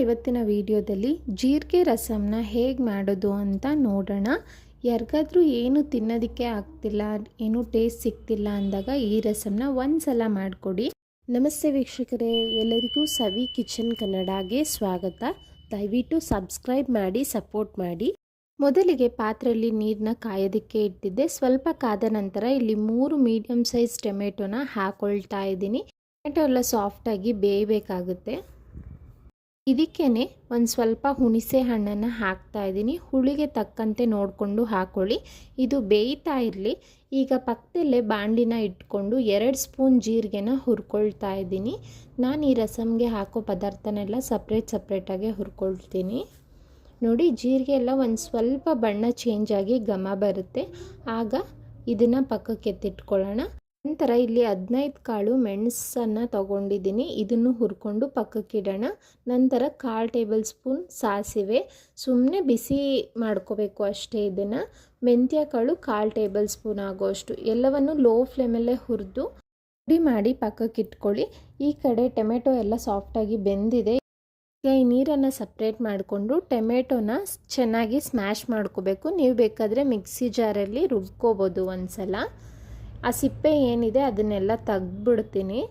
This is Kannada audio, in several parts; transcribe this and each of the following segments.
ಇವತ್ತಿನ ವಿಡಿಯೋದಲ್ಲಿ ಜೀರಿಗೆ ರಸಂನ ಹೇಗೆ ಮಾಡೋದು ಅಂತ ನೋಡೋಣ. ಯಾರಿಗಾದ್ರೂ ಏನು ತಿನ್ನೋದಕ್ಕೆ ಆಗ್ತಿಲ್ಲ, ಏನು ಟೇಸ್ಟ್ ಸಿಗ್ತಿಲ್ಲ ಅಂದಾಗ ಈ ರಸಂನ ಒಂದ್ಸಲ ಮಾಡಿಕೊಡಿ. ನಮಸ್ತೆ ವೀಕ್ಷಕರೇ, ಎಲ್ಲರಿಗೂ ಸವಿ ಕಿಚನ್ ಕನ್ನಡಗೆ ಸ್ವಾಗತ. ದಯವಿಟ್ಟು ಸಬ್ಸ್ಕ್ರೈಬ್ ಮಾಡಿ, ಸಪೋರ್ಟ್ ಮಾಡಿ. ಮೊದಲಿಗೆ ಪಾತ್ರೆಯಲ್ಲಿ ನೀರನ್ನ ಕಾಯೋದಕ್ಕೆ ಇಟ್ಟಿದ್ದೆ. ಸ್ವಲ್ಪ ಕಾದ ನಂತರ ಇಲ್ಲಿ 3 ಮೀಡಿಯಮ್ ಸೈಜ್ ಟೊಮೆಟೊನ ಹಾಕೊಳ್ತಾ ಇದ್ದೀನಿ. ಟೊಮೆಟೊ ಎಲ್ಲ ಸಾಫ್ಟಾಗಿ ಬೇಯಬೇಕಾಗುತ್ತೆ. ಇದಕ್ಕೇನೆ ಒಂದು ಸ್ವಲ್ಪ ಹುಣಸೆ ಹಣ್ಣನ್ನು ಹಾಕ್ತಾ ಇದ್ದೀನಿ. ಹುಳಿಗೆ ತಕ್ಕಂತೆ ನೋಡಿಕೊಂಡು ಹಾಕೊಳ್ಳಿ. ಇದು ಬೇಯ್ತಾ ಇರಲಿ. ಈಗ ಪಕ್ಕದಲ್ಲೇ ಬಾಣಲಿನ ಇಟ್ಕೊಂಡು 2 ಸ್ಪೂನ್ ಜೀರಿಗೆನ ಹುರ್ಕೊಳ್ತಾ ಇದ್ದೀನಿ. ನಾನು ಈ ರಸಮ್ಗೆ ಹಾಕೋ ಪದಾರ್ಥನೆಲ್ಲ ಸಪ್ರೇಟಾಗಿ ಹುರ್ಕೊಳ್ತೀನಿ. ನೋಡಿ, ಜೀರಿಗೆ ಎಲ್ಲ ಒಂದು ಸ್ವಲ್ಪ ಬಣ್ಣ ಚೇಂಜ್ ಆಗಿ ಘಮ ಬರುತ್ತೆ. ಆಗ ಇದನ್ನು ಪಕ್ಕಕ್ಕೆ ಎತ್ತಿಟ್ಕೊಳ್ಳೋಣ. ನಂತರ ಇಲ್ಲಿ 15 ಕಾಳು ಮೆಣಸನ್ನು ತೊಗೊಂಡಿದ್ದೀನಿ. ಇದನ್ನು ಹುರ್ಕೊಂಡು ಪಕ್ಕಕ್ಕಿಡೋಣ. ನಂತರ 1/4 ಟೇಬಲ್ ಸ್ಪೂನ್ ಸಾಸಿವೆ, ಸುಮ್ಮನೆ ಬಿಸಿ ಮಾಡ್ಕೋಬೇಕು ಅಷ್ಟೇ. ಇದನ್ನು ಮೆಂತ್ಯ ಕಾಳು 1/4 ಟೇಬಲ್ ಸ್ಪೂನ್ ಆಗೋಷ್ಟು ಎಲ್ಲವನ್ನು ಲೋ ಫ್ಲೇಮಲ್ಲೇ ಹುರಿದು ಪುಡಿ ಮಾಡಿ ಪಕ್ಕಕ್ಕಿಟ್ಕೊಳ್ಳಿ. ಈ ಕಡೆ ಟೊಮೆಟೊ ಎಲ್ಲ ಸಾಫ್ಟಾಗಿ ಬೆಂದಿದೆ. ಈಗ ಈ ನೀರನ್ನು ಸಪ್ರೇಟ್ ಮಾಡಿಕೊಂಡು ಟೊಮೆಟೊನ ಚೆನ್ನಾಗಿ ಸ್ಮ್ಯಾಶ್ ಮಾಡ್ಕೋಬೇಕು. ನೀವು ಬೇಕಾದರೆ ಮಿಕ್ಸಿ ಜಾರಲ್ಲಿ ರುಬ್ಕೋಬೋದು ಒಂದ್ಸಲ. ಆ ಸಿಪ್ಪೆ ಏನಿದೆ ಅದನ್ನೆಲ್ಲ ತೆಗ್ದುಬಿಡ್ತೀನಿ.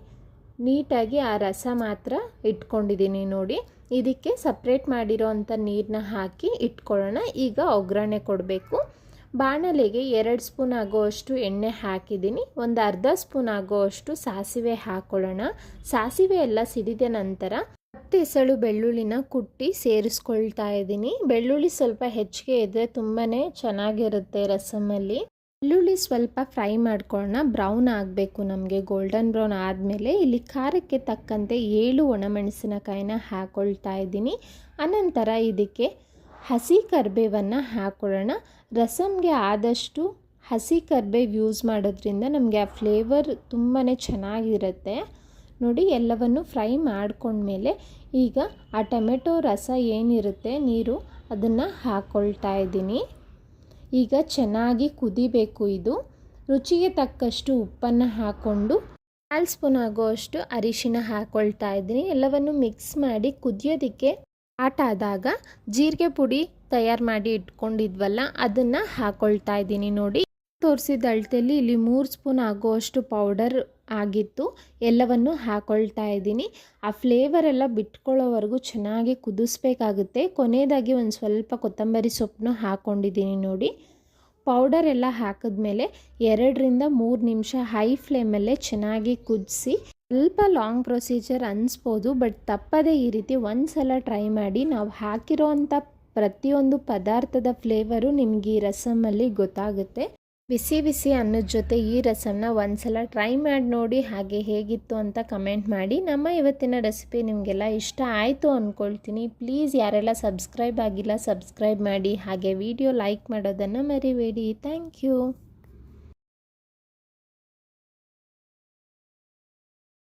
ನೀಟಾಗಿ ಆ ರಸ ಮಾತ್ರ ಇಟ್ಕೊಂಡಿದ್ದೀನಿ. ನೋಡಿ, ಇದಕ್ಕೆ ಸಪ್ರೇಟ್ ಮಾಡಿರೋ ಅಂಥ ನೀರನ್ನ ಹಾಕಿ ಇಟ್ಕೊಳ್ಳೋಣ. ಈಗ ಒಗ್ಗರಣೆ ಕೊಡಬೇಕು. ಬಾಣಲೆಗೆ 2 ಸ್ಪೂನ್ ಆಗೋಷ್ಟು ಎಣ್ಣೆ ಹಾಕಿದ್ದೀನಿ. ಒಂದು ಅರ್ಧ ಸ್ಪೂನ್ ಆಗೋಷ್ಟು ಸಾಸಿವೆ ಹಾಕ್ಕೊಳ್ಳೋಣ. ಸಾಸಿವೆ ಎಲ್ಲ ಸಿಡಿದ ನಂತರ 10 ಎಸಳು ಬೆಳ್ಳುಳ್ಳಿನ ಕುಟ್ಟಿ ಸೇರಿಸ್ಕೊಳ್ತಾ ಇದ್ದೀನಿ. ಬೆಳ್ಳುಳ್ಳಿ ಸ್ವಲ್ಪ ಹೆಚ್ಚಿಗೆ ಇದ್ದರೆ ತುಂಬಾ ಚೆನ್ನಾಗಿರುತ್ತೆ ರಸಮಲ್ಲಿ. ಬೆಳ್ಳುಳ್ಳಿ ಸ್ವಲ್ಪ ಫ್ರೈ ಮಾಡ್ಕೊಳ್ಳೋಣ. ಬ್ರೌನ್ ಆಗಬೇಕು ನಮಗೆ. ಗೋಲ್ಡನ್ ಬ್ರೌನ್ ಆದಮೇಲೆ ಇಲ್ಲಿ ಖಾರಕ್ಕೆ ತಕ್ಕಂತೆ 7 ಒಣಮೆಣಸಿನಕಾಯಿನ ಹಾಕ್ಕೊಳ್ತಾ ಇದ್ದೀನಿ. ಅನಂತರ ಇದಕ್ಕೆ ಹಸಿ ಕರಿಬೇವನ್ನು ಹಾಕ್ಕೊಳ್ಳೋಣ. ರಸಮ್ಗೆ ಆದಷ್ಟು ಹಸಿ ಕರಿಬೇವು ಯೂಸ್ ಮಾಡೋದ್ರಿಂದ ನಮಗೆ ಆ ಫ್ಲೇವರ್ ತುಂಬಾ ಚೆನ್ನಾಗಿರುತ್ತೆ. ನೋಡಿ, ಎಲ್ಲವನ್ನು ಫ್ರೈ ಮಾಡ್ಕೊಂಡ್ಮೇಲೆ ಈಗ ಆ ಟೊಮೆಟೊ ರಸ ಏನಿರುತ್ತೆ ನೀರು, ಅದನ್ನು ಹಾಕ್ಕೊಳ್ತಾ ಇದ್ದೀನಿ. ಈಗ ಚೆನ್ನಾಗಿ ಕುದಿಬೇಕು. ಇದು ರುಚಿಗೆ ತಕ್ಕಷ್ಟು ಉಪ್ಪನ್ನು ಹಾಕ್ಕೊಂಡು 1/4 ಸ್ಪೂನ್ ಆಗೋಷ್ಟು ಅರಿಶಿನ ಹಾಕ್ಕೊಳ್ತಾ ಇದ್ದೀನಿ. ಎಲ್ಲವನ್ನು ಮಿಕ್ಸ್ ಮಾಡಿ ಕುದಿಯೋದಕ್ಕೆ ಸ್ಟಾರ್ಟ್ ಆದಾಗ ಜೀರಿಗೆ ಪುಡಿ ತಯಾರು ಮಾಡಿ ಇಟ್ಕೊಂಡಿದ್ವಲ್ಲ, ಅದನ್ನು ಹಾಕ್ಕೊಳ್ತಾ ಇದ್ದೀನಿ. ನೋಡಿ, ತೋರಿಸಿದ ಅಳತೆಯಲ್ಲಿ ಇಲ್ಲಿ 3 ಸ್ಪೂನ್ ಆಗೋಷ್ಟು ಪೌಡರ್ ಆಗಿತ್ತು. ಎಲ್ಲವನ್ನು ಹಾಕ್ಕೊಳ್ತಾ ಇದ್ದೀನಿ. ಆ ಫ್ಲೇವರ್ ಎಲ್ಲ ಬಿಟ್ಕೊಳ್ಳೋವರೆಗೂ ಚೆನ್ನಾಗಿ ಕುದಿಸ್ಬೇಕಾಗುತ್ತೆ. ಕೊನೆಯದಾಗಿ ಒಂದು ಸ್ವಲ್ಪ ಕೊತ್ತಂಬರಿ ಸೊಪ್ಪನ್ನು ಹಾಕ್ಕೊಂಡಿದ್ದೀನಿ. ನೋಡಿ, ಪೌಡರ್ ಎಲ್ಲ ಹಾಕಿದ್ಮೇಲೆ 2ರಿಂದ 3 ನಿಮಿಷ ಹೈ ಫ್ಲೇಮಲ್ಲೇ ಚೆನ್ನಾಗಿ ಕುದಿಸಿ. ಸ್ವಲ್ಪ ಲಾಂಗ್ ಪ್ರೊಸೀಜರ್ ಅನಿಸ್ಬೋದು, ಬಟ್ ತಪ್ಪದೇ ಈ ರೀತಿ ಒಂದು ಸಲ ಟ್ರೈ ಮಾಡಿ. ನಾವು ಹಾಕಿರೋ ಅಂಥ ಪ್ರತಿಯೊಂದು ಪದಾರ್ಥದ ಫ್ಲೇವರು ನಿಮಗೆ ಈ ರಸಮಲ್ಲಿ ಗೊತ್ತಾಗುತ್ತೆ. ಬಿಸಿ ಬಿಸಿ ಅನ್ನದ ಜೊತೆ ಈ ರಸಮ್ನ ಒಂದ್ಸಲ ಟ್ರೈ ಮಾಡಿ ನೋಡಿ. ಹಾಗೆ ಹೇಗಿತ್ತು ಅಂತ ಕಮೆಂಟ್ ಮಾಡಿ. ನಮ್ಮ ಇವತ್ತಿನ ರೆಸಿಪಿ ನಿಮಗೆಲ್ಲ ಇಷ್ಟ ಆಯಿತು ಅಂದ್ಕೊಳ್ತೀನಿ. ಪ್ಲೀಸ್ ಯಾರೆಲ್ಲ ಸಬ್ಸ್ಕ್ರೈಬ್ ಆಗಿಲ್ಲ ಸಬ್ಸ್ಕ್ರೈಬ್ ಮಾಡಿ. ಹಾಗೆ ವಿಡಿಯೋ ಲೈಕ್ ಮಾಡೋದನ್ನು ಮರಿಬೇಡಿ. Thank you.